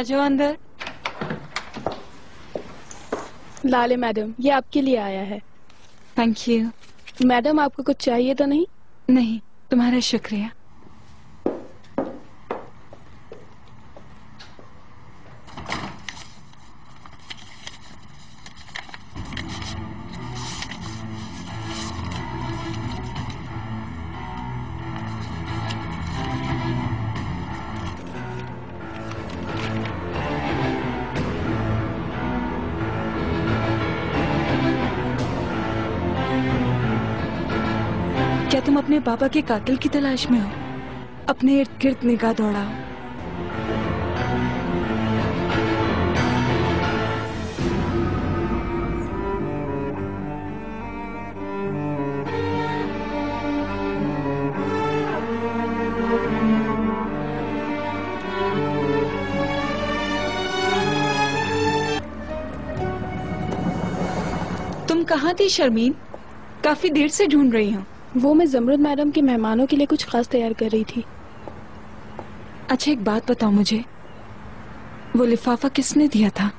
आ जाओ अंदर। लाले मैडम, ये आपके लिए आया है। Thank you. मैडम, आपको कुछ चाहिए तो नहीं? नहीं, तुम्हारा शुक्रिया। क्या तुम अपने पापा के कातिल की तलाश में हो? अपने इर्द गिर्द निगाह दौड़ाओ। तुम कहाँ थी शर्मीन? काफी देर से ढूंढ रही हूँ। वो मैं जमरुद मैडम के मेहमानों के लिए कुछ खास तैयार कर रही थी। अच्छा, एक बात बताओ मुझे, वो लिफाफा किसने दिया था?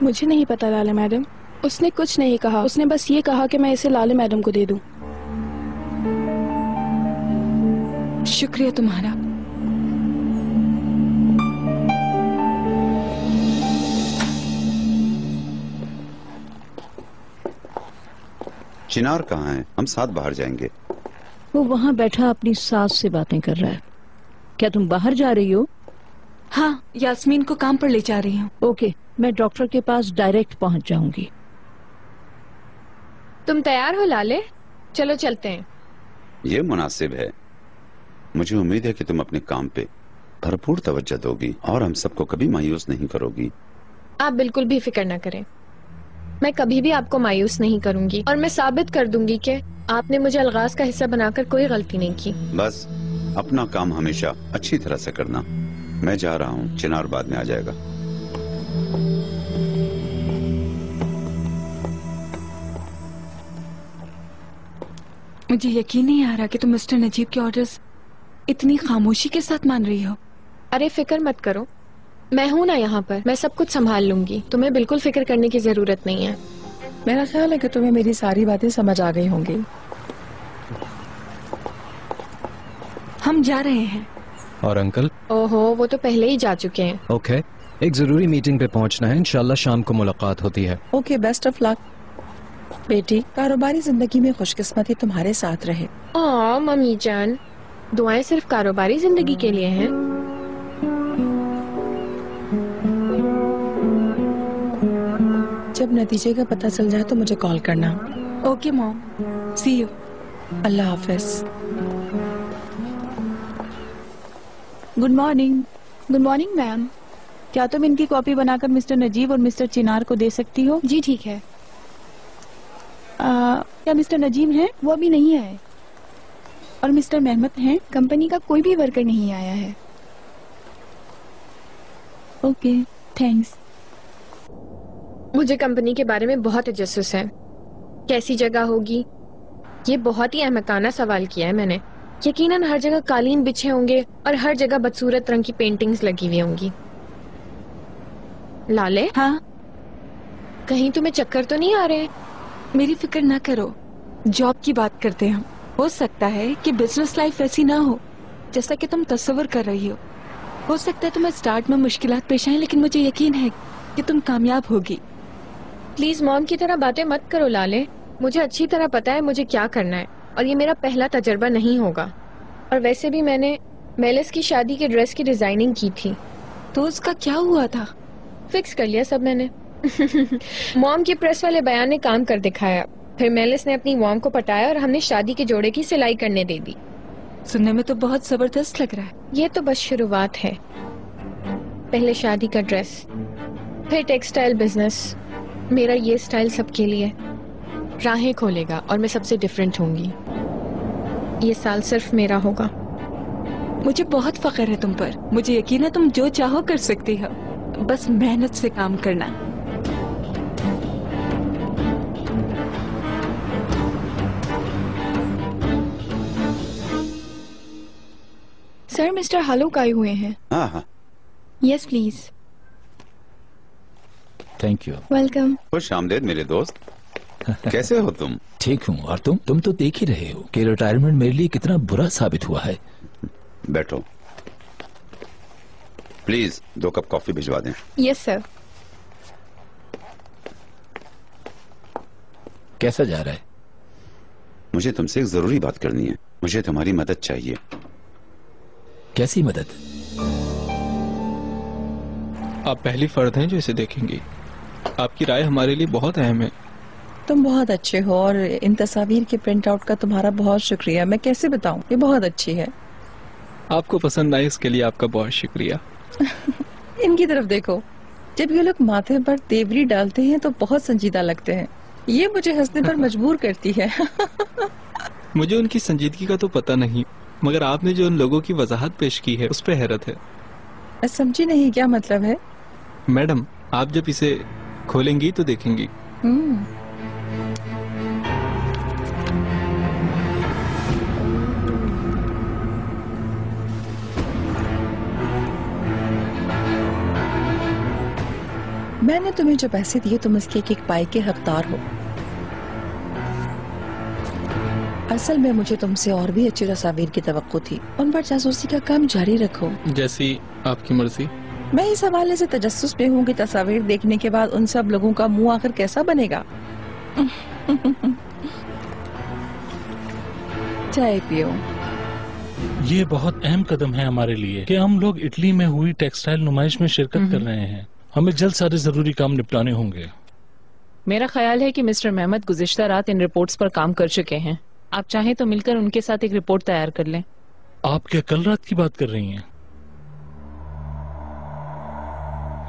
मुझे नहीं पता लाले मैडम। उसने कुछ नहीं कहा, उसने बस ये कहा कि मैं इसे लाले मैडम को दे दूं। शुक्रिया तुम्हारा। चिनार कहाँ है? हम साथ बाहर जाएंगे। वो वहाँ बैठा अपनी सास से बातें कर रहा है। क्या तुम बाहर जा रही हो? हाँ, यास्मीन को काम पर ले जा रही हूँ। ओके, मैं डॉक्टर के पास डायरेक्ट पहुँच जाऊंगी। तुम तैयार हो लाले? चलो चलते हैं। ये मुनासिब है। मुझे उम्मीद है कि तुम अपने काम पे भरपूर तवज्जो दोगी और हम सबको कभी मायूस नहीं करोगी। आप बिल्कुल भी फिक्र न करें, मैं कभी भी आपको मायूस नहीं करूंगी और मैं साबित कर दूंगी कि आपने मुझे अलगाज का हिस्सा बनाकर कोई गलती नहीं की। बस अपना काम हमेशा अच्छी तरह से करना। मैं जा रहा हूँ, चिनार बाद में आ जाएगा। मुझे यकीन नहीं आ रहा कि तुम मिस्टर नजीब के ऑर्डर्स इतनी खामोशी के साथ मान रही हो। अरे फिक्र मत करो, मैं हूँ ना यहाँ पर, मैं सब कुछ संभाल लूंगी। तुम्हें बिल्कुल फिक्र करने की जरूरत नहीं है। मेरा ख्याल है कि तुम्हें मेरी सारी बातें समझ आ गई होंगी। हम जा रहे हैं। और अंकल? ओहो, वो तो पहले ही जा चुके हैं। ओके, एक जरूरी मीटिंग पे पहुंचना है। इंशाल्लाह शाम को मुलाकात होती है। ओके, बेस्ट ऑफ लक बेटी। कारोबारी जिंदगी में खुशकिस्मती तुम्हारे साथ रहे। मम्मी जान, दुआएं सिर्फ कारोबारी जिंदगी के लिए हैं। जब नतीजे का पता चल जाए तो मुझे कॉल करना। Okay mom, see you. अल्लाह हाफिज। Good morning. Good morning ma'am. क्या तुम इनकी कॉपी बनाकर मिस्टर नजीब और मिस्टर चिनार को दे सकती हो? जी ठीक है। क्या मिस्टर नजीब हैं? वो अभी नहीं आए। और मिस्टर मेहमत हैं? कंपनी का कोई भी वर्कर नहीं आया है। Okay, thanks. मुझे कंपनी के बारे में बहुत तजस्सुस है। कैसी जगह होगी? ये बहुत ही अहमकाना सवाल किया है मैंने। यकीनन हर जगह कालीन बिछे होंगे और हर जगह बदसूरत रंग की पेंटिंग्स लगी हुई होंगी। लाले? हाँ? कहीं तुम्हें चक्कर तो नहीं आ रहे? मेरी फिक्र ना करो, जॉब की बात करते हैं हम। हो सकता है कि बिजनेस लाइफ ऐसी ना हो जैसा कि तुम तस्वर कर रही हो सकता है तुम्हें स्टार्ट में मुश्किलात पेश आए, लेकिन मुझे यकीन है कि तुम कामयाब होगी। प्लीज मॉम की तरह बातें मत करो लाले। मुझे अच्छी तरह पता है मुझे क्या करना है और ये मेरा पहला तजर्बा नहीं होगा। और वैसे भी मैंने मेलिस की शादी के ड्रेस की डिजाइनिंग की थी। तो उसका क्या हुआ था? फिक्स कर लिया सब मैंने। मॉम के प्रेस वाले बयान ने काम कर दिखाया। फिर मेलिस ने अपनी मॉम को पटाया और हमने शादी के जोड़े की सिलाई करने दे दी। सुनने में तो बहुत जबरदस्त लग रहा है। ये तो बस शुरुआत है। पहले शादी का ड्रेस, फिर टेक्सटाइल बिजनेस। मेरा ये स्टाइल सबके लिए राहें खोलेगा और मैं सबसे डिफरेंट होंगी। ये साल सिर्फ मेरा होगा। मुझे बहुत फख्र है तुम पर। मुझे यकीन है तुम जो चाहो कर सकती हो, बस मेहनत से काम करना। सर, मिस्टर हालुक आए हुए हैं। हाँ हाँ। Yes please. Thank you. Welcome. खुश आमदेद मेरे दोस्त। कैसे हो तुम? ठीक हूँ। और तुम तो देख ही रहे हो कि रिटायरमेंट मेरे लिए कितना बुरा साबित हुआ है। बैठो। प्लीज 2 कप कॉफी भिजवा दें। Yes sir. कैसा जा रहा है? मुझे तुमसे एक जरूरी बात करनी है। मुझे तुम्हारी मदद चाहिए। कैसी मदद? आप पहली फर्द हैं जो इसे देखेंगी। आपकी राय हमारे लिए बहुत अहम है। तुम बहुत अच्छे हो और इन तस्वीर के प्रिंट आउट का तुम्हारा बहुत शुक्रिया। मैं कैसे बताऊं, ये बहुत अच्छी है। आपको पसंद आई इसके लिए आपका बहुत शुक्रिया। इनकी तरफ देखो, जब ये लोग माथे पर तेवरी डालते हैं तो बहुत संजीदा लगते हैं। ये मुझे हंसने पर मजबूर करती है। मुझे उनकी संजीदगी का तो पता नहीं, मगर आपने जो उन लोगों की वजाहत पेश की है उस पर हैरत है। मैं समझी नहीं, क्या मतलब है? मैडम, आप जब इसे खोलेंगी तो देखेंगी। मैंने तुम्हें जो पैसे दिए तुम इसके एक पाई के हकदार हो। असल में मुझे तुमसे और भी अच्छी तस्वीर की तवक्को थी। उन पर जासूसी का काम जारी रखो। जैसी आपकी मर्जी। मैं इस हवाले से तजस्सुस में हूँ कि तस्वीर देखने के बाद उन सब लोगों का मुंह आखिर कैसा बनेगा। चाय पियो। ये बहुत अहम कदम है हमारे लिए कि हम लोग इटली में हुई टेक्सटाइल नुमाइश में शिरकत कर रहे हैं। हमें जल्द सारे जरूरी काम निपटाने होंगे। मेरा ख्याल है कि मिस्टर मेहमद गुज़िश्ता रात इन रिपोर्ट्स पर काम कर चुके हैं। आप चाहें तो मिलकर उनके साथ एक रिपोर्ट तैयार कर लें। आप क्या कल रात की बात कर रही हैं?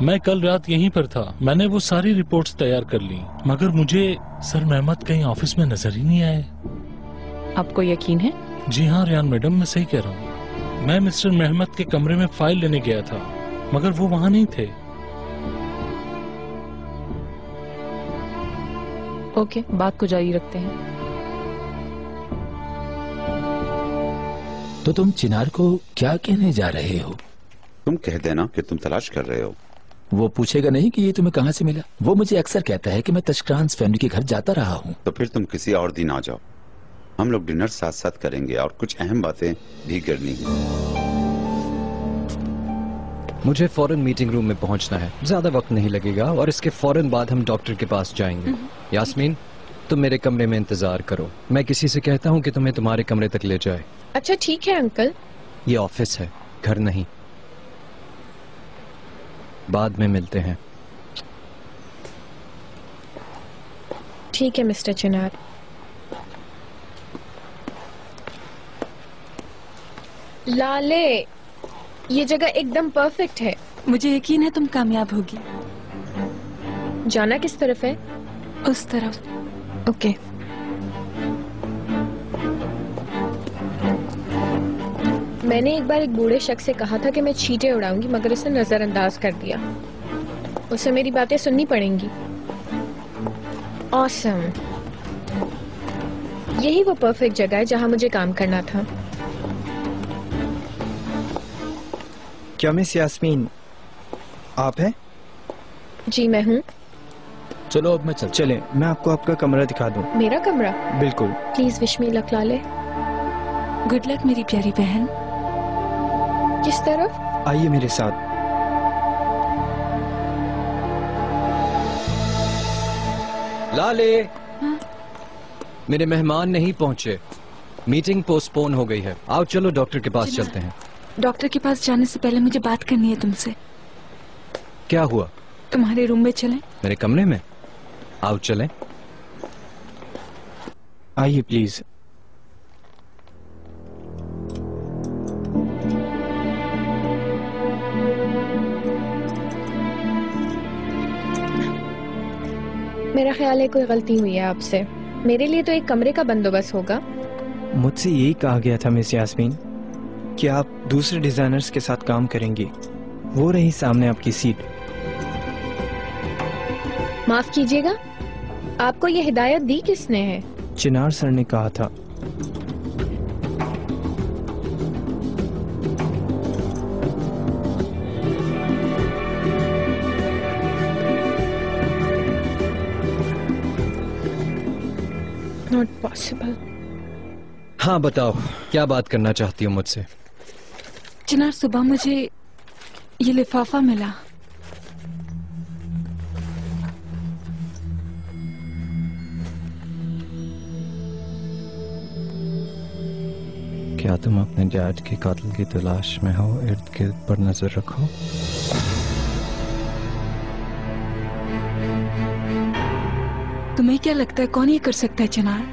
मैं कल रात यहीं पर था। मैंने वो सारी रिपोर्ट्स तैयार कर ली, मगर मुझे सर मेहमद कहीं ऑफिस में नजर ही नहीं आए। आपको यकीन है? जी हाँ रियान मैडम, मैं सही कह रहा हूँ। मैं मिस्टर मेहमद के कमरे में फाइल लेने गया था, मगर वो वहाँ नहीं थे। ओके, बात को जारी रखते हैं। तो तुम चिनार को क्या कहने जा रहे हो? तुम कह देना कि तुम तलाश कर रहे हो। वो पूछेगा नहीं कि ये तुम्हें कहाँ से मिला। वो मुझे अक्सर कहता है कि मैं तशक्रांस फैमिली के घर जाता रहा हूँ। तो फिर तुम किसी और दिन आ जाओ। हम लोग डिनर साथ साथ करेंगे और कुछ अहम बातें भी करनी है। मुझे फौरन मीटिंग रूम में पहुंचना है। ज्यादा वक्त नहीं लगेगा और इसके फौरन बाद हम डॉक्टर के पास जाएंगे। यास्मीन, तुम मेरे कमरे में इंतजार करो। मैं किसी से कहता हूँ कि तुम्हें तुम्हारे कमरे तक ले जाए। अच्छा ठीक है अंकल। ये ऑफिस है, घर नहीं। बाद में मिलते हैं। ठीक है मिस्टर चिनार। लाले, ये जगह एकदम परफेक्ट है। मुझे यकीन है तुम कामयाब होगी। जाना किस तरफ है? उस तरफ। ओके। मैंने एक बार एक बूढ़े शख्स से कहा था कि मैं छींटे उड़ाऊंगी, मगर उसने नजरअंदाज कर दिया। उसे मेरी बातें सुननी पड़ेंगी। ऑसम। यही वो परफेक्ट जगह है जहां मुझे काम करना था। क्या मिस यास्मीन आप हैं? जी मैं हूँ। चलो अब मैं चले, मैं आपको आपका कमरा दिखा दूं। मेरा कमरा? बिल्कुल। प्लीज विश मी लक लाले। गुड लक मेरी प्यारी बहन। किस तरफ? आइए मेरे साथ। लाले, मेरे मेहमान नहीं पहुंचे। मीटिंग पोस्टपोन हो गई है। आओ चलो डॉक्टर के पास चलते हैं। डॉक्टर के पास जाने से पहले मुझे बात करनी है तुमसे। क्या हुआ? तुम्हारे रूम में चलें? मेरे कमरे में? आओ चलें। आइए प्लीज। मेरा ख्याल है कोई गलती हुई है आपसे। मेरे लिए तो एक कमरे का बंदोबस्त होगा। मुझसे यही कहा गया था मिस यास्मीन कि आप दूसरे डिजाइनर्स के साथ काम करेंगी। वो रही सामने आपकी सीट। माफ कीजिएगा, आपको ये हिदायत दी किसने है? चिनार सर ने कहा था। Not possible. हाँ बताओ, क्या बात करना चाहती हो मुझसे? चिनार, सुबह मुझे ये लिफाफा मिला। क्या तुम अपने डैड के कातिल की तलाश में हो? इर्द गिर्द पर नजर रखो। तुम्हें क्या लगता है कौन ये कर सकता है चिनार?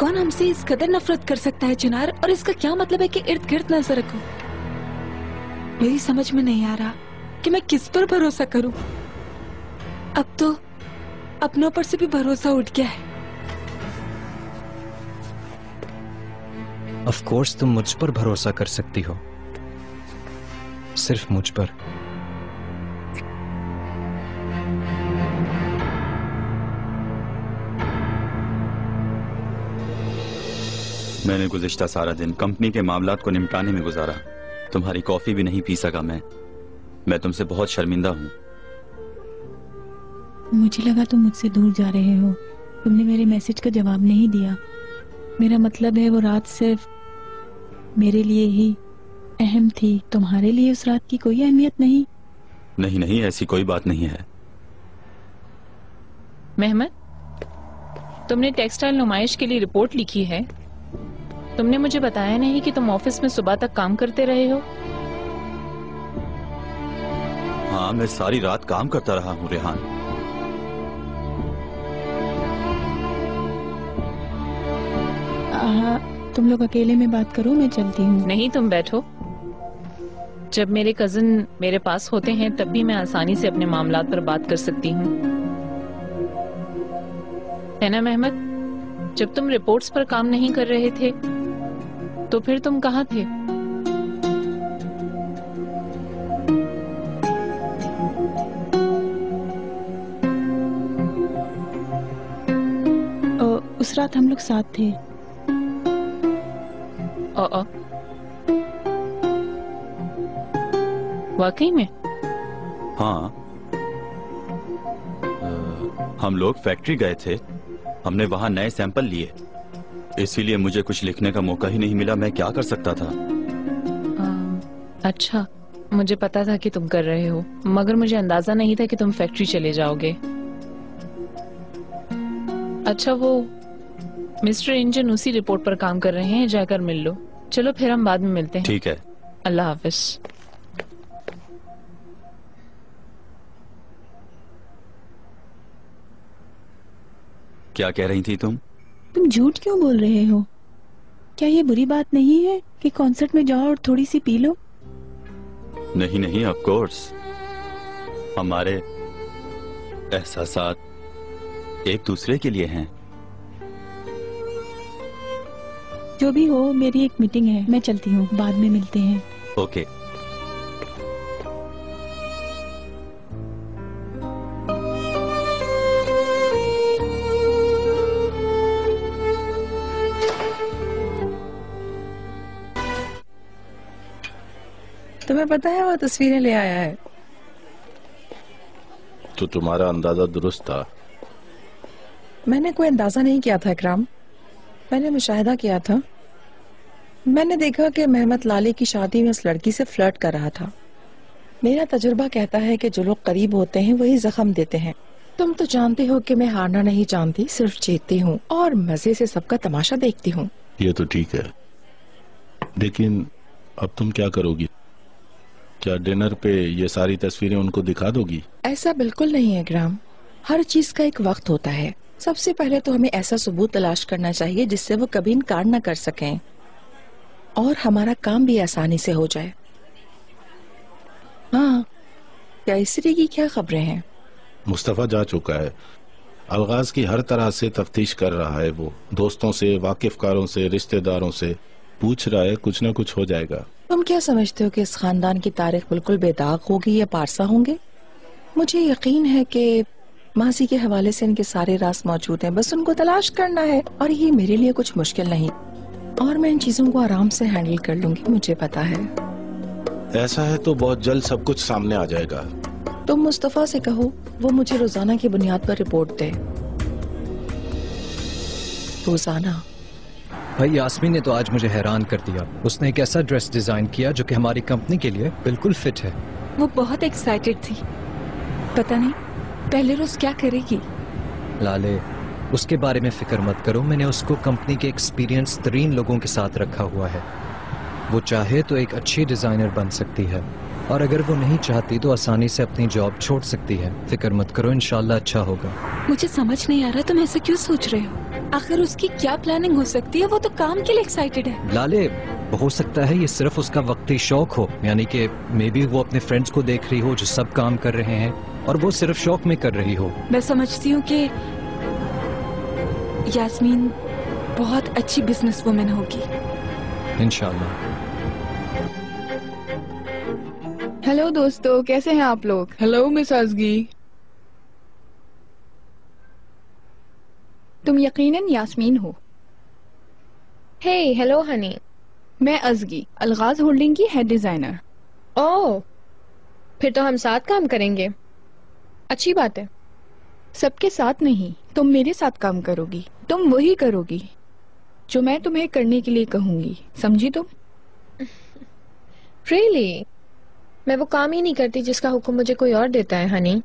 कौन हमसे इस कदर नफरत कर सकता है चिनार? और इसका क्या मतलब है कि इर्द गिर्द नजर रखो? मेरी समझ में नहीं आ रहा कि मैं किस पर भरोसा करूं। अब तो अपनों पर से भी भरोसा उठ गया है। ऑफ कोर्स तुम मुझ पर भरोसा कर सकती हो, सिर्फ मुझ पर। मैंने गुज़िश्ता सारा दिन कंपनी के मामलात को निपटाने में गुजारा। तुम्हारी कॉफी भी नहीं पी सका मैं तुमसे बहुत शर्मिंदा हूँ। मुझे लगा तुम मुझसे दूर जा रहे हो। तुमने मेरे मैसेज का जवाब नहीं दिया। मेरा मतलब है वो रात सिर्फ मेरे लिए ही अहम थी, तुम्हारे लिए उस रात की कोई अहमियत नहीं। नहीं नहीं, ऐसी कोई बात नहीं है। मेहमद, तुमने टेक्सटाइल नुमाइश के लिए रिपोर्ट लिखी है। तुमने मुझे बताया नहीं कि तुम ऑफिस में सुबह तक काम करते रहे हो। हाँ, मैं सारी रात काम करता रहा हूँ रेहान। तुम लोग अकेले में बात करो, मैं चलती हूँ। नहीं, तुम बैठो। जब मेरे कजिन मेरे पास होते हैं तब भी मैं आसानी से अपने मामलात पर बात कर सकती हूँ, है ना मेहमद? जब तुम रिपोर्ट्स पर काम नहीं कर रहे थे तो फिर तुम कहाँ थे? उस रात हम लोग साथ थे। वाकई में? हाँ, हम लोग फैक्ट्री गए थे। हमने वहां नए सैंपल लिए, इसीलिए मुझे कुछ लिखने का मौका ही नहीं मिला। मैं क्या कर सकता था? अच्छा, मुझे पता था कि तुम कर रहे हो, मगर मुझे अंदाजा नहीं था कि तुम फैक्ट्री चले जाओगे। अच्छा, वो मिस्टर इंजन उसी रिपोर्ट पर काम कर रहे हैं, जाकर मिल लो। चलो फिर हम बाद में मिलते हैं। ठीक है। अल्लाह हाफिज। क्या कह रही थी तुम? तुम झूठ क्यों बोल रहे हो? क्या ये बुरी बात नहीं है कि कॉन्सर्ट में जाओ और थोड़ी सी पी लो? नहीं नहीं, ऑफ कोर्स। हमारे एहसासात एक दूसरे के लिए हैं। जो भी हो, मेरी एक मीटिंग है, मैं चलती हूँ, बाद में मिलते हैं। ओके। तुम्हें पता है वो तस्वीरें ले आया है। तो तुम्हारा अंदाजा दुरुस्त था। मैंने कोई अंदाजा नहीं किया था इकराम, मैंने मुशाहिदा किया था। मैंने देखा कि मेहमद लाली की शादी में उस लड़की से फ्लर्ट कर रहा था। मेरा तजुर्बा कहता है कि जो लोग करीब होते हैं वही जख्म देते हैं। तुम तो जानते हो कि मैं हारना नहीं जानती, सिर्फ जीतती हूँ और मजे से सबका तमाशा देखती हूँ। ये तो ठीक है, लेकिन अब तुम क्या करोगी? क्या डिनर पे ये सारी तस्वीरें उनको दिखा दोगी? ऐसा बिल्कुल नहीं है इकराम, हर चीज का एक वक्त होता है। सबसे पहले तो हमें ऐसा सबूत तलाश करना चाहिए जिससे वो कभी इनकार न कर सकें और हमारा काम भी आसानी से हो जाए। हाँ, क्या इसरी की क्या खबरें हैं? मुस्तफा जा चुका है। अलगाज की हर तरह से तफ्तीश कर रहा है। वो दोस्तों से, वाकिफकारों से, रिश्तेदारों से पूछ रहा है, कुछ न कुछ हो जाएगा। तुम क्या समझते हो कि इस खानदान की तारीख बिल्कुल बेदाग होगी या पारसा होंगे? मुझे यकीन है कि मासी के हवाले से इनके सारे राज मौजूद हैं, बस उनको तलाश करना है और ये मेरे लिए कुछ मुश्किल नहीं और मैं इन चीजों को आराम से हैंडल कर लूंगी, मुझे पता है। ऐसा है तो बहुत जल्द सब कुछ सामने आ जाएगा। तुम मुस्तफा से कहो वो मुझे रोजाना की बुनियाद पर रिपोर्ट दे। रोजाना। भाई यास्मीन ने तो आज मुझे हैरान कर दिया। उसने एक ऐसा ड्रेस डिजाइन किया जो कि हमारी कंपनी के लिए बिल्कुल फिट है। वो बहुत एक्साइटेड थी। पता नहीं पहले रोज क्या करेगी। लाले, उसके बारे में फिक्र मत करो। मैंने उसको कंपनी के एक्सपीरियंस तरीन लोगों के साथ रखा हुआ है। वो चाहे तो एक अच्छी डिजाइनर बन सकती है, और अगर वो नहीं चाहती तो आसानी से अपनी जॉब छोड़ सकती है। फिक्र मत करो, इंशाल्लाह अच्छा होगा। मुझे समझ नहीं आ रहा तुम ऐसा क्यों सोच रहे हो। आखिर उसकी क्या प्लानिंग हो सकती है। वो तो काम के लिए एक्साइटेड है। लाले, हो सकता है ये सिर्फ उसका वक्ती शौक हो, यानी कि मे बी वो अपने फ्रेंड्स को देख रही हो जो सब काम कर रहे हैं और वो सिर्फ शौक में कर रही हो। मैं समझती हूँ कि यास्मीन बहुत अच्छी बिजनेस वुमेन होगी। इंशाल्लाह। हेलो दोस्तों, कैसे हैं आप लोग? Hello miss Ezgi. तुम यकीनन यास्मीन हो। Hey, hello honey. मैं अज़गी, अलगाज होल्डिंग की हेड डिजाइनर। ओह, फिर तो हम साथ काम करेंगे। अच्छी बात है। सबके साथ नहीं, तुम मेरे साथ काम करोगी। तुम वही करोगी जो मैं तुम्हें करने के लिए कहूंगी, समझी तुम? रियली? मैं वो काम ही नहीं करती जिसका हुक्म मुझे कोई और देता है हनी।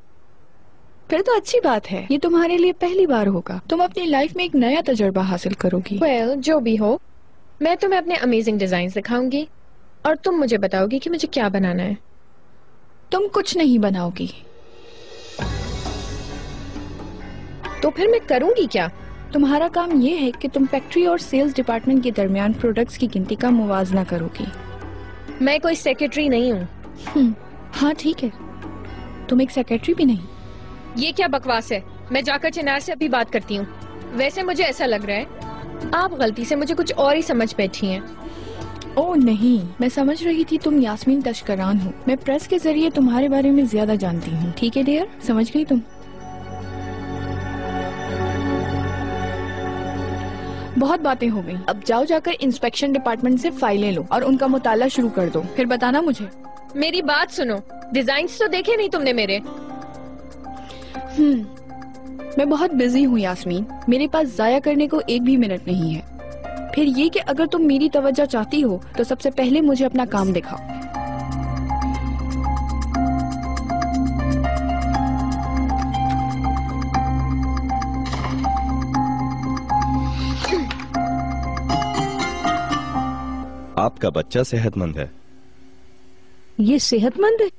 फिर तो अच्छी बात है। ये तुम्हारे लिए पहली बार होगा। तुम अपनी लाइफ में एक नया तजुर्बा हासिल करोगी। वेल, जो भी हो, मैं तुम्हें अपने अमेजिंग डिजाइन दिखाऊंगी और तुम मुझे बताओगी कि मुझे क्या बनाना है। तुम कुछ नहीं बनाओगी। तो फिर मैं करूंगी क्या? तुम्हारा काम ये है कि तुम फैक्ट्री और सेल्स डिपार्टमेंट के दरमियान प्रोडक्ट्स की गिनती का मुवाजना करोगी। मैं कोई सेक्रेटरी नहीं हूँ। हाँ ठीक है, तुम एक सेक्रेटरी भी नहीं। ये क्या बकवास है। मैं जाकर चिनार से अभी बात करती हूँ। वैसे मुझे ऐसा लग रहा है आप गलती से मुझे कुछ और ही समझ बैठी हैं। ओह नहीं, मैं समझ रही थी तुम यास्मीन तशकरान हो। मैं प्रेस के जरिए तुम्हारे बारे में ज्यादा जानती हूँ। ठीक है डियर, समझ गई तुम। बहुत बातें हो गई। अब जाओ जाकर इंस्पेक्शन डिपार्टमेंट से फाइलें लो और उनका मुताला शुरू कर दो। फिर बताना मुझे। मेरी बात सुनो, डिजाइन्स तो देखे नहीं तुमने मेरे? मैं बहुत बिजी हूँ यास्मीन, मेरे पास जाया करने को एक भी मिनट नहीं है। फिर ये कि अगर तुम मेरी तवज्जो चाहती हो तो सबसे पहले मुझे अपना काम दिखाओ। आपका बच्चा सेहतमंद है। ये सेहतमंद है?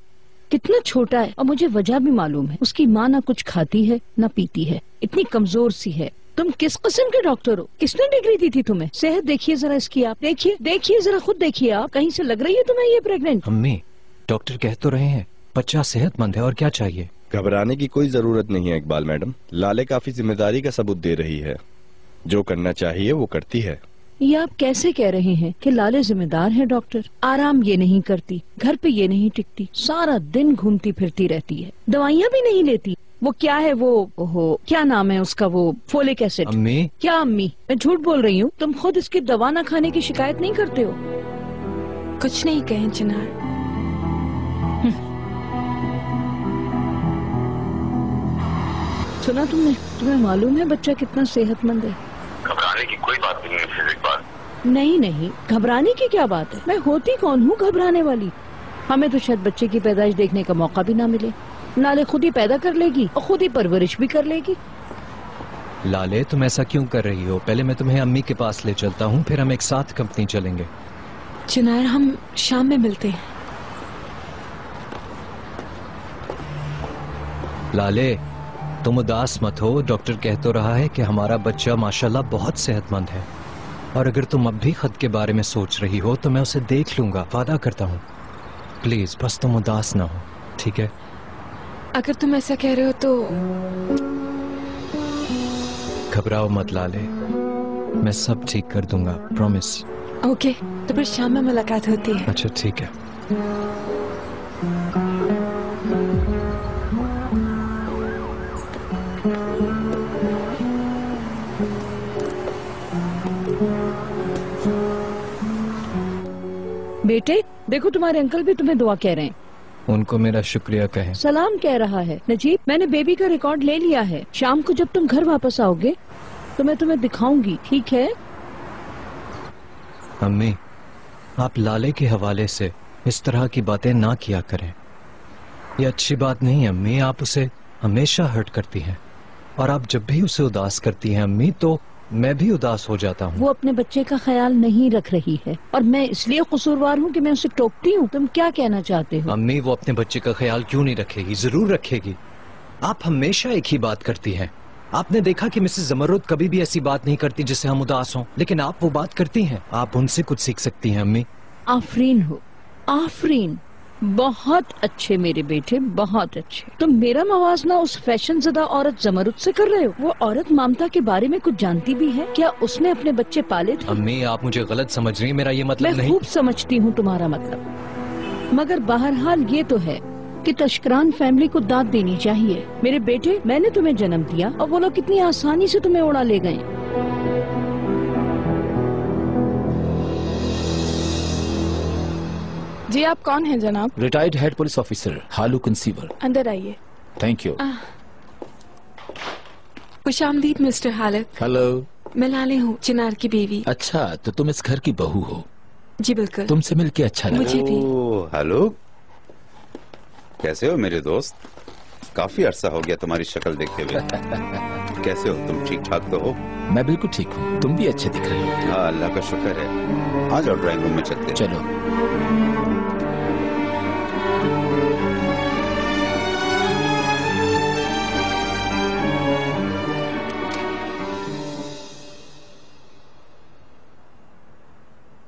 कितना छोटा है, और मुझे वजह भी मालूम है। उसकी माँ ना कुछ खाती है ना पीती है, इतनी कमजोर सी है। तुम किस किस्म के डॉक्टर हो? किसने डिग्री दी थी तुम्हें? सेहत देखिए जरा इसकी आप। देखिए जरा, खुद देखिए आप। कहीं से लग रही है तुम्हें ये प्रेग्नेंट? अम्मी, डॉक्टर कह तो रहे हैं बच्चा सेहतमंद है, और क्या चाहिए? घबराने की कोई जरूरत नहीं है इकबाल मैडम। लाले काफी जिम्मेदारी का सबूत दे रही है। जो करना चाहिए वो करती है। ये आप कैसे कह रहे हैं कि लाले जिम्मेदार है? डॉक्टर आराम ये नहीं करती, घर पे ये नहीं टिकती, सारा दिन घूमती फिरती रहती है, दवाइयाँ भी नहीं लेती। वो क्या है वो, ओहो क्या नाम है उसका, वो फोलिक एसिड। अम्मी? क्या अम्मी? मैं झूठ बोल रही हूँ? तुम खुद इसकी दवा न खाने की शिकायत नहीं करते हो? कुछ नहीं कहे चिनार। सुना तुमने? तुम्हें मालूम है बच्चा कितना सेहतमंद है? घबराने की कोई बात नहीं है इकबाल। नहीं, घबराने की क्या बात है? मैं होती कौन हूँ घबराने वाली? हमें तो शायद बच्चे की पैदाइश देखने का मौका भी ना मिले। लाले खुद ही पैदा कर लेगी और खुद ही परवरिश भी कर लेगी। लाले, तुम ऐसा क्यों कर रही हो? पहले मैं तुम्हें अम्मी के पास ले चलता हूँ, फिर हम एक साथ कंपनी चलेंगे। चिनार, हम शाम में मिलते हैं। लाले, तुम उदास मत हो। डॉक्टर कह तो रहा है कि हमारा बच्चा माशाल्लाह बहुत सेहतमंद है, और अगर तुम अब भी खत के बारे में सोच रही हो तो मैं उसे देख लूंगा, वादा करता हूँ। प्लीज बस तुम उदास ना हो, ठीक है? अगर तुम ऐसा कह रहे हो तो घबराओ मत लाले, मैं सब ठीक कर दूंगा, प्रॉमिस। ओके, तो फिर शाम में मुलाकात होती है। अच्छा ठीक है। बेटे देखो, तुम्हारे अंकल भी तुम्हें दुआ कह रहे हैं। उनको मेरा शुक्रिया कहें। सलाम कह रहा है। नजीब, मैंने बेबी का रिकॉर्ड ले लिया है। शाम को जब तुम घर वापस आओगे तो मैं तुम्हें दिखाऊंगी, ठीक है? अम्मी, आप लाले के हवाले से इस तरह की बातें ना किया करें। ये अच्छी बात नहीं है अम्मी, आप उसे हमेशा हर्ट करती हैं और आप जब भी उसे उदास करती हैं अम्मी तो मैं भी उदास हो जाता हूँ। वो अपने बच्चे का ख्याल नहीं रख रही है और मैं इसलिए कसूरवार हूँ कि मैं उसे टोकती हूँ। तुम क्या कहना चाहते हो? अम्मी, वो अपने बच्चे का ख्याल क्यों नहीं रखेगी? जरूर रखेगी। आप हमेशा एक ही बात करती हैं। आपने देखा कि मिसेस जमरुद कभी भी ऐसी बात नहीं करती जिससे हम उदास हों, लेकिन आप वो बात करती हैं। आप उनसे कुछ सीख सकती हैं अम्मी। आफरीन हो, आफरीन। बहुत अच्छे मेरे बेटे, बहुत अच्छे। तुम मेरा मवाजना उस फैशन ज़दा औरत जमरुद से कर रहे हो। वो औरत ममता के बारे में कुछ जानती भी है क्या? उसने अपने बच्चे पाले थे? अम्मी, आप मुझे गलत समझ रही हैं, मेरा ये मतलब नहीं। मैं खूब समझती हूँ तुम्हारा मतलब, मगर बहरहाल ये तो है कि तशकरान फैमिली को दाद देनी चाहिए। मेरे बेटे, मैंने तुम्हें जन्म दिया और वो लोग कितनी आसानी से तुम्हें उड़ा ले गए। जी, आप कौन हैं जनाब? रिटायर्ड हेड पुलिस ऑफिसर हालू कंसीवर। अंदर आइए। Thank you. खुशामदीद मिस्टर हालक। हेलो, मैं लाले हूँ, चिनार की बीवी। अच्छा, तो तुम इस घर की बहू हो? जी बिल्कुल। तुमसे मिलके अच्छा लगा। मुझे भी। हेलो, कैसे हो मेरे दोस्त? काफी अरसा हो गया तुम्हारी शक्ल देखे हुए। कैसे हो तुम? ठीक ठाक तो हो? मैं बिल्कुल ठीक हूँ, तुम भी अच्छे दिख रहे हो। हाँ, अल्लाह का शुक्र है। आ जाओ, ड्राइंग रूम में चलते हैं। चलो।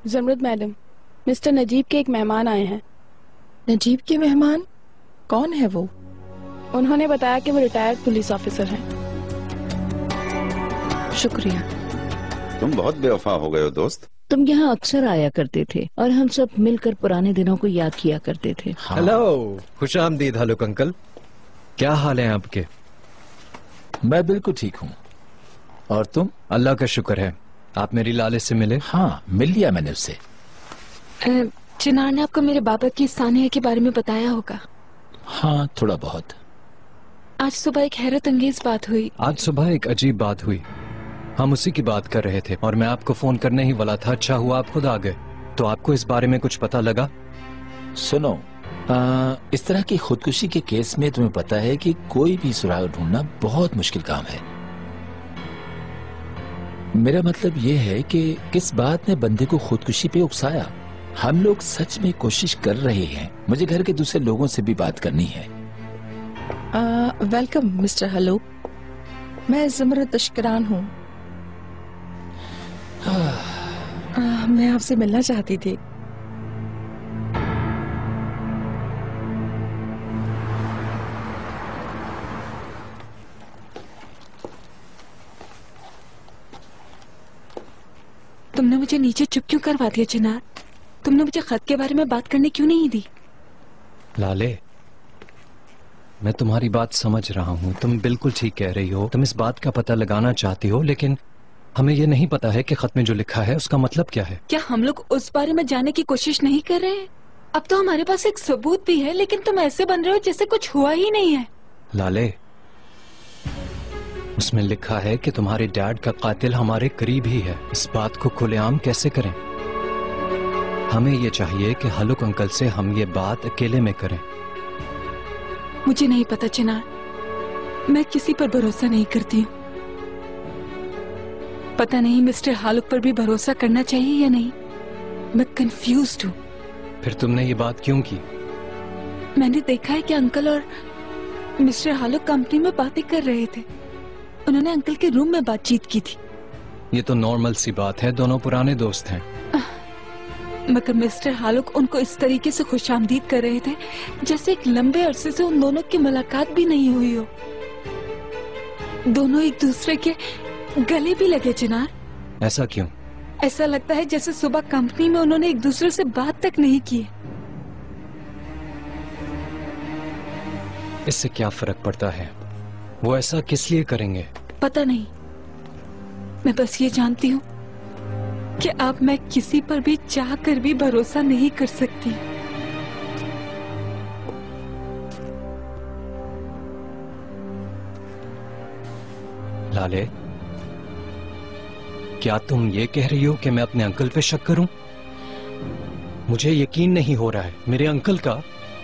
जमरुद मैडम, मिस्टर नजीब के एक मेहमान आए हैं। नजीब के मेहमान? कौन है वो? उन्होंने बताया कि वो रिटायर्ड पुलिस ऑफिसर हैं। शुक्रिया। तुम बहुत बेवफा हो गए हो दोस्त। तुम यहाँ अक्सर आया करते थे और हम सब मिलकर पुराने दिनों को याद किया करते थे। हेलो, खुशामदीद हालुक अंकल। क्या हाल है आपके? मैं बिल्कुल ठीक हूँ। और तुम? अल्लाह का शुक्र है। आप मेरी लाले से मिले? हाँ, मिल लिया मैंने उससे। चिनार ने आपको मेरे बाबा की सानिया के बारे में बताया होगा। हाँ, थोड़ा बहुत। आज सुबह एक हैरत अंगेज बात हुई। आज सुबह एक अजीब बात हुई। हम उसी की बात कर रहे थे और मैं आपको फोन करने ही वाला था। अच्छा हुआ आप खुद आ गए। तो आपको इस बारे में कुछ पता लगा? सुनो, इस तरह की खुदकुशी के केस में तुम्हें पता है कि कोई भी सुराग ढूंढना बहुत मुश्किल काम है। मेरा मतलब ये है कि किस बात ने बंदे को खुदकुशी पे उकसाया। हम लोग सच में कोशिश कर रहे हैं। मुझे घर के दूसरे लोगों से भी बात करनी है। वेलकम मिस्टर हलो, मैं जमरुद तशकरान हूँ। मैं आपसे मिलना चाहती थी। तुमने मुझे नीचे चुप क्यों करवा दिया चिनार? तुमने मुझे खत के बारे में बात करने क्यों नहीं दी? लाले, मैं तुम्हारी बात समझ रहा हूँ। तुम बिल्कुल ठीक कह रही हो। तुम इस बात का पता लगाना चाहती हो, लेकिन हमें ये नहीं पता है कि खत में जो लिखा है उसका मतलब क्या है। क्या हम लोग उस बारे में जानने की कोशिश नहीं कर रहे हैं? अब तो हमारे पास एक सबूत भी है, लेकिन तुम ऐसे बन रहे हो जैसे कुछ हुआ ही नहीं है। लाले, उसमें लिखा है कि तुम्हारे डैड का कातिल हमारे करीब ही है। इस बात को खुलेआम कैसे करें? हमें ये चाहिए कि हलुक अंकल से हम ये बात अकेले में करें। मुझे नहीं पता चिनार, मैं किसी पर भरोसा नहीं करती हूँ। पता नहीं मिस्टर हालुक पर भी भरोसा करना चाहिए या नहीं। मैं कंफ्यूज्ड हूँ। फिर तुमने ये बात क्यों की? मैंने देखा है कि अंकल और मिस्टर हालुक कंपनी में बातें कर रहे थे। उन्होंने अंकल के रूम में बातचीत की थी। ये तो नॉर्मल सी बात है, दोनों पुराने दोस्त हैं। मगर मिस्टर हालुक उनको इस तरीके से खुशामदीद कर रहे थे जैसे एक लंबे अरसे से उन दोनों की मुलाकात भी नहीं हुई हो। दोनों एक दूसरे के गले भी लगे चिनार। ऐसा क्यों? ऐसा लगता है जैसे सुबह कंपनी में उन्होंने एक दूसरे से बात तक नहीं की। इससे क्या फर्क पड़ता है? वो ऐसा किस लिए करेंगे? पता नहीं। मैं बस ये जानती हूँ कि अब मैं किसी पर भी चाह कर भी भरोसा नहीं कर सकती। लाले, क्या तुम ये कह रही हो कि मैं अपने अंकल पे शक करूं? मुझे यकीन नहीं हो रहा है, मेरे अंकल का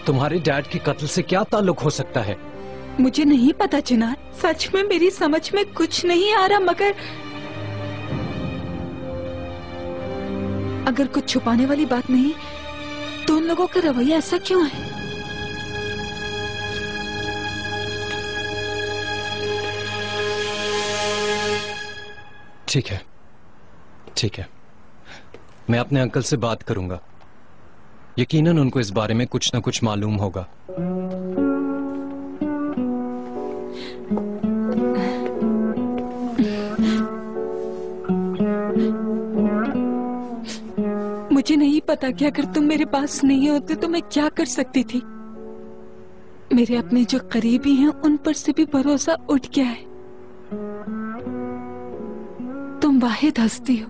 तुम्हारे डैड के कत्ल से क्या ताल्लुक हो सकता है? मुझे नहीं पता चिनार, सच में मेरी समझ में कुछ नहीं आ रहा, मगर अगर कुछ छुपाने वाली बात नहीं तो उन लोगों का रवैया ऐसा क्यों है? ठीक है, ठीक है, मैं अपने अंकल से बात करूंगा। यकीनन उनको इस बारे में कुछ न कुछ मालूम होगा। मुझे नहीं पता कि अगर तुम मेरे पास नहीं होते तो मैं क्या कर सकती थी। मेरे अपने जो करीबी हैं उन पर से भी भरोसा उठ गया है। तुम वाहिद हस्ती हो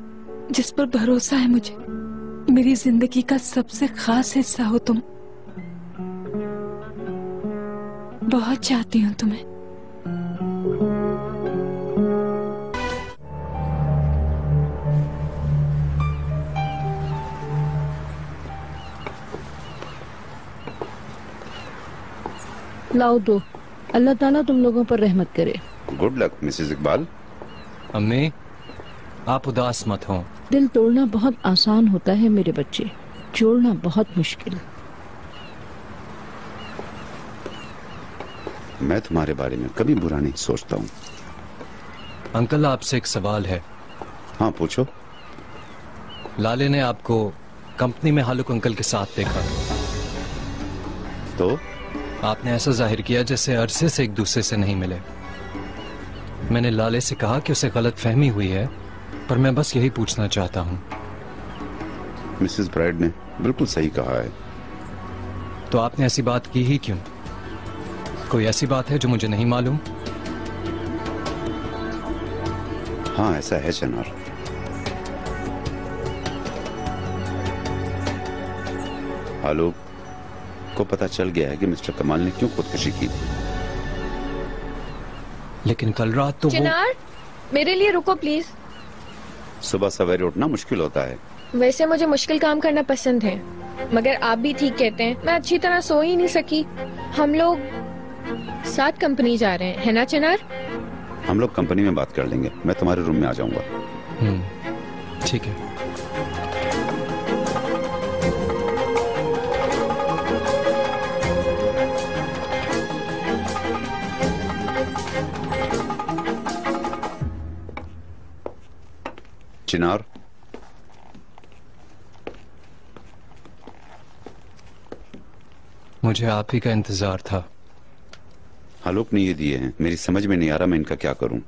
जिस पर भरोसा है मुझे। मेरी जिंदगी का सबसे खास हिस्सा हो तुम। बहुत चाहती हूँ तुम्हें। लाओ दो। अल्लाह ताला तुम लोगों पर रहमत करे। Good luck Mrs Iqbal. अम्मी, आप उदास मत हो। दिल तोड़ना बहुत आसान होता है मेरे बच्चे, जोड़ना बहुत मुश्किल। मैं तुम्हारे बारे में कभी बुरा नहीं सोचता हूँ। अंकल, आपसे एक सवाल है। हाँ, पूछो। लाले ने आपको कंपनी में हालुक अंकल के साथ देखा तो आपने ऐसा जाहिर किया जैसे अरसे से एक दूसरे से नहीं मिले। मैंने लाले से कहा कि उसे गलत फहमी हुई है, पर मैं बस यही पूछना चाहता हूँ। मिसेस ब्राइड ने बिल्कुल सही कहा है। तो आपने ऐसी बात की ही क्यों? कोई ऐसी बात है जो मुझे नहीं मालूम? हाँ, ऐसा है चनार। आलोक को पता चल गया है कि मिस्टर कमाल ने क्यों खुदकुशी की थी। लेकिन कल रात तो चिनार, मेरे लिए रुको प्लीज। सुबह सवेरे उठना मुश्किल होता है। वैसे मुझे मुश्किल काम करना पसंद है, मगर आप भी ठीक कहते हैं, मैं अच्छी तरह सो ही नहीं सकी। हम लोग साथ कंपनी जा रहे हैं, है ना चिनार? हम लोग कंपनी में बात कर लेंगे। मैं तुम्हारे रूम में आ जाऊंगा। ठीक है। चिनार, मुझे आप ही का इंतजार था। आलोक ने ये दिए हैं। मेरी समझ में नहीं आ रहा मैं इनका क्या करूं।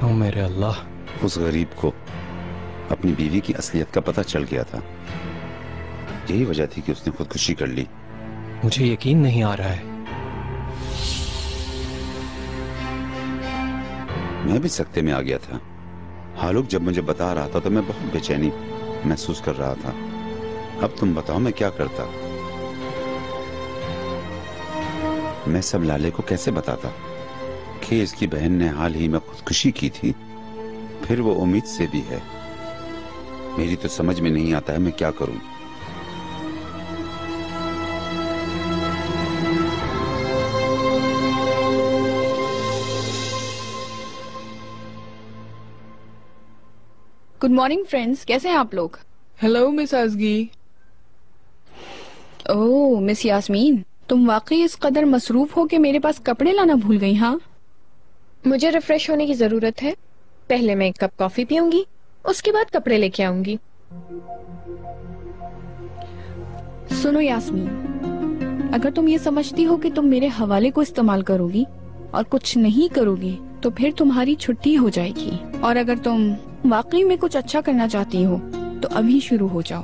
ओ मेरे अल्लाह, उस गरीब को अपनी बीवी की असलियत का पता चल गया था। यही वजह थी कि उसने खुदकुशी कर ली। मुझे यकीन नहीं आ रहा है। मैं भी सकते में आ गया था। आलोक जब मुझे बता रहा था तो मैं बहुत बेचैनी महसूस कर रहा था। अब तुम बताओ मैं क्या करता। मैं सब लाले को कैसे बताता कि इसकी बहन ने हाल ही में खुदकुशी की थी। फिर वो उम्मीद से भी है। मेरी तो समझ में नहीं आता है मैं क्या करूं। गुड मॉर्निंग फ्रेंड्स, कैसे हैं आप लोग? Hello miss Ezgi. Oh miss Yasmin, तुम वाकई इस कदर मसरूफ हो कि मेरे पास कपड़े लाना भूल गई। हाँ, मुझे रिफ्रेश होने की जरूरत है। पहले मैं एक कप कॉफी पीऊंगी, उसके बाद कपड़े लेके आऊंगी। सुनो यास्मीन, अगर तुम ये समझती हो कि तुम मेरे हवाले को इस्तेमाल करोगी और कुछ नहीं करोगी तो फिर तुम्हारी छुट्टी हो जाएगी। और अगर तुम वाकई में कुछ अच्छा करना चाहती हो तो अभी शुरू हो जाओ।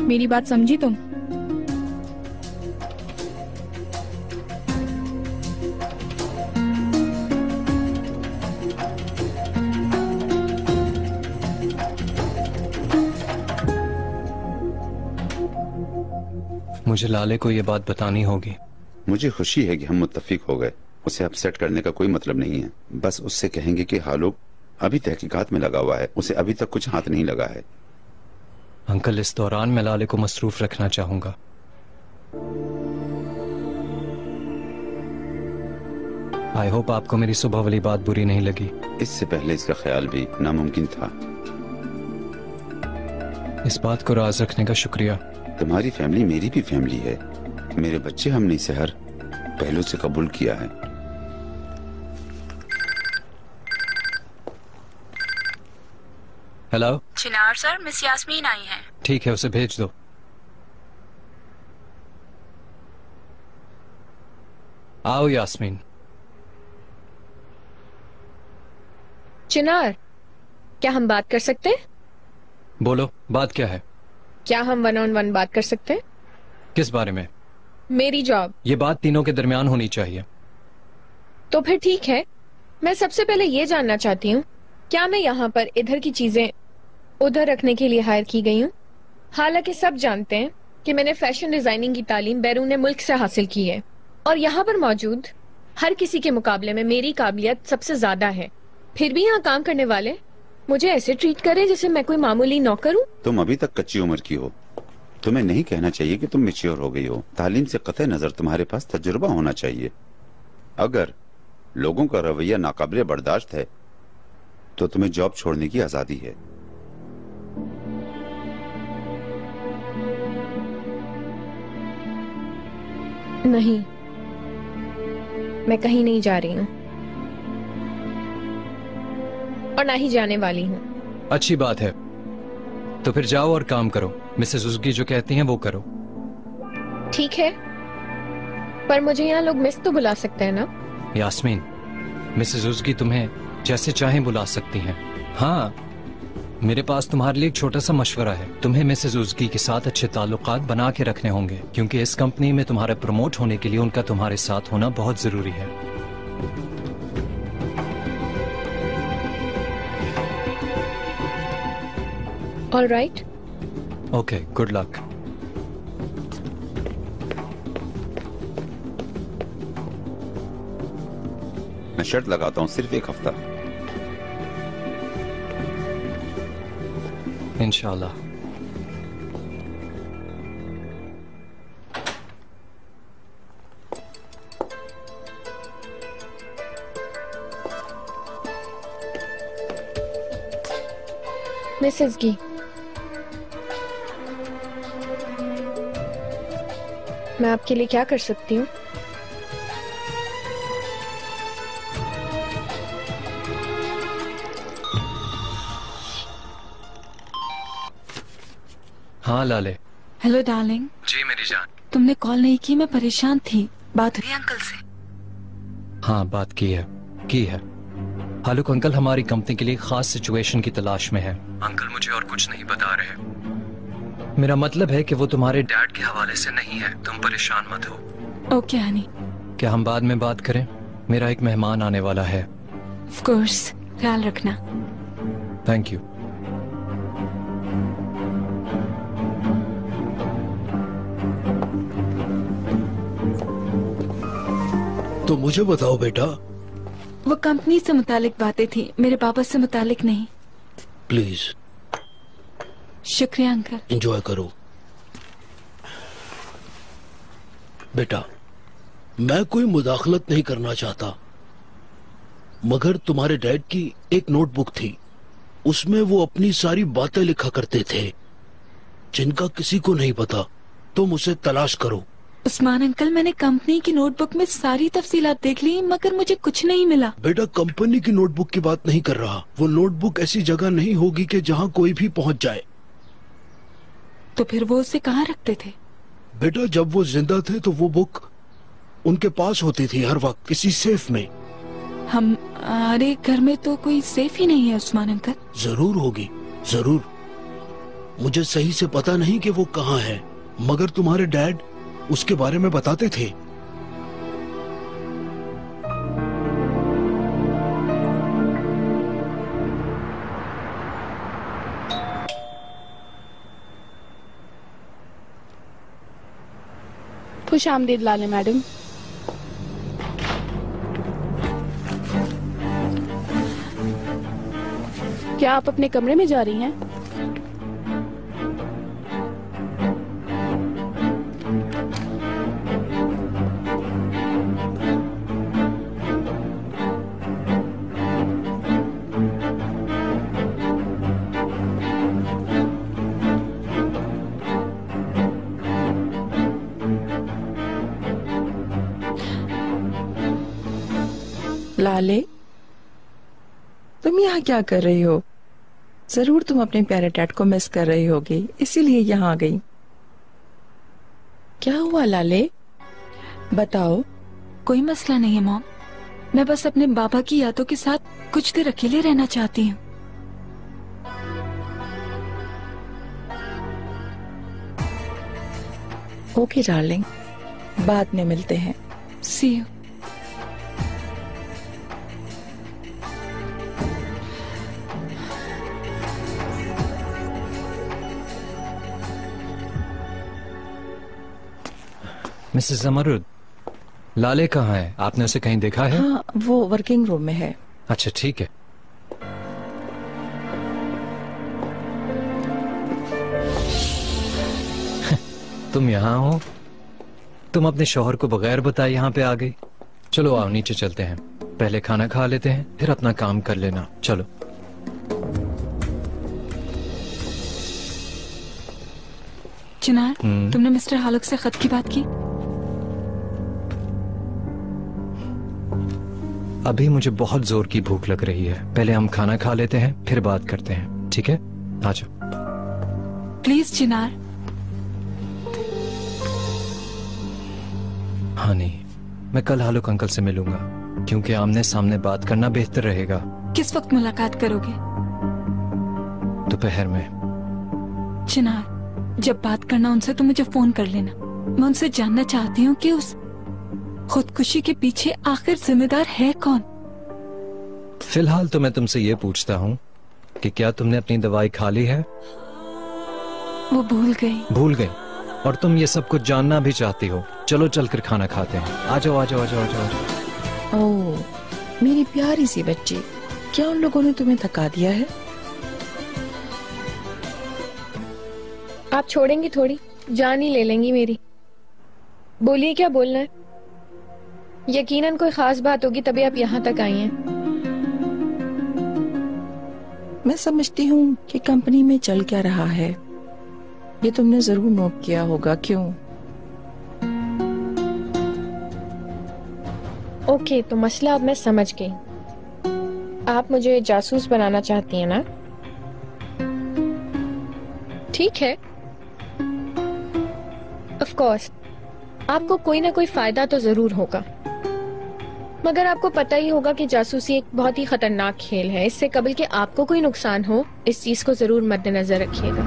मेरी बात समझी तुम? मुझे लाले को ये बात बतानी होगी। मुझे खुशी है कि हम मुत्तफिक हो गए। उसे अपसेट करने का कोई मतलब नहीं है। बस उससे कहेंगे कि हालुक अभी तहकीकात में लगा हुआ है, उसे अभी तक कुछ हाथ नहीं लगा है। अंकल, इस दौरान मैं लाले को मसरूफ रखना चाहूंगा। आई होप आपको मेरी सुबह वाली बात बुरी नहीं लगी। इससे पहले इसका ख्याल भी नामुमकिन था। इस बात को राज रखने का शुक्रिया। तुम्हारी फैमिली मेरी भी फैमिली है। मेरे बच्चे हमने इसे हर पहलू से कबूल किया है। हेलो चिनार सर, मिस यास्मीन आई हैं। ठीक है, उसे भेज दो। आओ यास्मीन। चिनार, क्या हम बात कर सकते हैं? बोलो, बात क्या है? क्या हम 1-on-1 बात कर सकते हैं? किस बारे में? मेरी जॉब। ये बात तीनों के दरमियान होनी चाहिए। तो फिर ठीक है, मैं सबसे पहले ये जानना चाहती हूँ, क्या मैं यहाँ पर इधर की चीजें उधर रखने के लिए हायर की गई हूँ? हालांकि सब जानते हैं कि मैंने फैशन डिजाइनिंग की तालीम बैरून मुल्क से हासिल की है और यहाँ पर मौजूद हर किसी के मुकाबले में मेरी काबिलियत सबसे ज्यादा है। फिर भी यहाँ काम करने वाले मुझे ऐसे ट्रीट करें जैसे मैं कोई मामूली नौकर हूँ। तुम अभी तक कच्ची उम्र की हो। तुम्हें नहीं कहना चाहिए कि तुम मैच्योर हो गई हो। तालीम से कतई नजर तुम्हारे पास तजुर्बा होना चाहिए। अगर लोगों का रवैया नाकाबिले बर्दाश्त है तो तुम्हें जॉब छोड़ने की आजादी है। नहीं, मैं कहीं नहीं जा रही हूँ और ना ही जाने वाली हूँ। अच्छी बात है, तो फिर जाओ और काम करो। मिसेस उज़गी जो कहती हैं वो करो। ठीक है, पर मुझे यहाँ लोग मिस तो बुला सकते हैं ना? यास्मीन, मिसेस उज़गी तुम्हें जैसे चाहें बुला सकती हैं। हाँ, मेरे पास तुम्हारे लिए एक छोटा सा मशवरा है। तुम्हें मिसेस उज़गी के साथ अच्छे ताल्लुकात बना के रखने होंगे, क्योंकि इस कंपनी में तुम्हारे प्रमोट होने के लिए उनका तुम्हारे साथ होना बहुत जरूरी है। All right. Okay, good luck. मैं शर्त लगाता हूँ सिर्फ 1 हफ्ता। इंशाल्लाह। मिसेस गी, मैं आपके लिए क्या कर सकती हूँ? हाँ लाले। Hello darling. जी मेरी जान। तुमने कॉल नहीं की, मैं परेशान थी। बात हुई अंकल से? हाँ, बात की है। हालुक अंकल हमारी कंपनी के लिए खास सिचुएशन की तलाश में है। अंकल मुझे और कुछ नहीं बता रहे। मेरा मतलब है कि वो तुम्हारे डैड के हवाले से नहीं है। तुम परेशान मत हो। ओके हनी। क्या हम बाद में बात करें? मेरा एक मेहमान आने वाला है। ऑफ कोर्स, ख्याल रखना। Thank you. तो मुझे बताओ बेटा। वो कंपनी से मुतालिक बातें थी, मेरे पापा से मुतालिक नहीं। प्लीज। शुक्रिया अंकल। एंजॉय करो बेटा। मैं कोई मुदाखलत नहीं करना चाहता, मगर तुम्हारे डैड की एक नोटबुक थी, उसमें वो अपनी सारी बातें लिखा करते थे जिनका किसी को नहीं पता। तुम उसे तलाश करो। उस्मान अंकल, मैंने कंपनी की नोटबुक में सारी तफसीलात देख ली, मगर मुझे कुछ नहीं मिला। बेटा, कंपनी की नोटबुक की बात नहीं कर रहा। वो नोटबुक ऐसी जगह नहीं होगी कि जहाँ कोई भी पहुँच जाए। तो फिर वो उसे कहाँ रखते थे? बेटा, जब वो जिंदा थे तो वो बुक उनके पास होती थी हर वक्त, किसी सेफ में। हमारे घर में तो कोई सेफ ही नहीं है उस्मान अंकल। जरूर होगी, जरूर। मुझे सही से पता नहीं कि वो कहाँ है, मगर तुम्हारे डैड उसके बारे में बताते थे। खुश आमदीद लाले मैडम। क्या आप अपने कमरे में जा रही हैं? लाले, तुम यहाँ क्या कर रही हो? जरूर तुम अपने प्यारे डैड को मिस कर रही होगी, इसीलिए यहाँ आ गई। क्या हुआ लाले, बताओ। कोई मसला नहीं है मॉम, मैं बस अपने बाबा की यादों के साथ कुछ देर अकेले रहना चाहती हूँ। ओके डार्लिंग, बाद में मिलते हैं। सी यू। मिसेस अमरुद, लाले कहाँ है? आपने उसे कहीं देखा है? हाँ, वो वर्किंग रूम में है। अच्छा ठीक है। तुम यहाँ हो? तुम अपने शौहर को बगैर बताए यहाँ पे आ गई। चलो आओ नीचे चलते हैं, पहले खाना खा लेते हैं फिर अपना काम कर लेना। चलो। चिनार, तुमने मिस्टर हालक से खत की बात की? अभी मुझे बहुत जोर की भूख लग रही है, पहले हम खाना खा लेते हैं फिर बात करते हैं, ठीक है? आ जाओ। प्लीज चिनार। हाँ नहीं, मैं कल हालुक अंकल से मिलूंगा, क्योंकि आमने सामने बात करना बेहतर रहेगा। किस वक्त मुलाकात करोगे? दोपहर में। चिनार, जब बात करना उनसे तो मुझे फोन कर लेना। मैं उनसे जानना चाहती हूँ कि उस खुदकुशी के पीछे आखिर जिम्मेदार है कौन? फिलहाल तो मैं तुमसे ये पूछता हूँ कि क्या तुमने अपनी दवाई खा ली है? वो भूल गई। भूल गई? और तुम ये सब कुछ जानना भी चाहती हो? चलो चलकर खाना खाते हैं। आ जाओ आ जाओ आ जाओ आ जाओ। ओह, मेरी प्यारी सी बच्ची, क्या उन लोगों ने तुम्हें थका दिया है? आप छोड़ेंगी थोड़ी, जान ही ले लेंगी मेरी। बोलिए क्या बोलना है? यकीनन कोई खास बात होगी तभी आप यहाँ तक आई हैं। मैं समझती हूँ कि कंपनी में चल क्या रहा है, ये तुमने जरूर नोट किया होगा। क्यों? ओके, तो मसला अब मैं समझ गई। आप मुझे जासूस बनाना चाहती हैं ना? ठीक है, ऑफ कोर्स आपको कोई ना कोई फायदा तो जरूर होगा, मगर आपको पता ही होगा कि जासूसी एक बहुत ही खतरनाक खेल है। इससे कबल कि आपको कोई नुकसान हो, इस चीज को जरूर मद्देनजर रखिएगा।